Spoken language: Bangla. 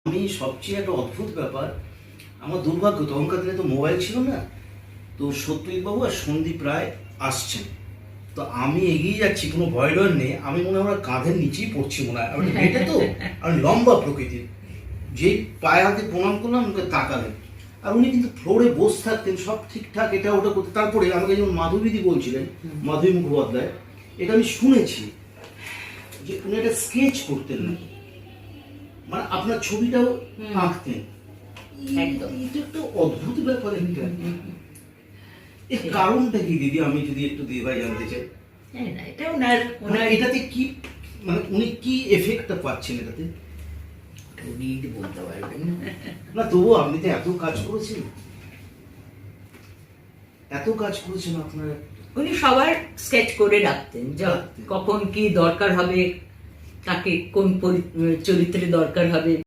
আমি সবচেয়ে একটা অদ্ভুত ব্যাপার, আমার দুর্ভাগ্য তখনকার দিনে তো মোবাইল ছিল না। তো সত্যজিৎ বাবু আর সন্দীপ রায় আসছেন, তো আমি এগিয়ে যাচ্ছি, কোনো ভয় ডর নেই। আমি মনে হয় আমার কাঁধের নিচেই পড়ছি মনে হয়, আমি হেঁটে তো আর লম্বা প্রকৃতির, যেই পায়ে হাতে প্রণাম করলাম আমাকে তাকালেন। আর উনি কিন্তু ফ্লোরে বসে থাকতেন, সব ঠিকঠাক এটা ওটা করতে। তারপরে আমাকে যেমন মাধবীদি বলছিলেন, মাধবী মুখোপাধ্যায়, এটা আমি শুনেছি যে উনি একটা স্কেচ করতেন না, মানে আপনার ছবিটাও আঁকতেন। একদম। এটা একটা অদ্ভুত ব্যাপার। এর কারণটা কি দিদি, আমি যদি একটু দিদি ভাই জানতে চাই? হ্যাঁ, না, এটা ওনার এটাতে কি, মানে উনি কি এফেক্টটা পাচ্ছেন এটাতে? উনি বলতে পারবেন। না তবুও আপনি তো এত কাজ করেছেন, আপনার। উনি সবার স্কেচ করে রাখতেন, কখন কি দরকার হবে, তাকে কোন চরিত্রে দরকার হবে।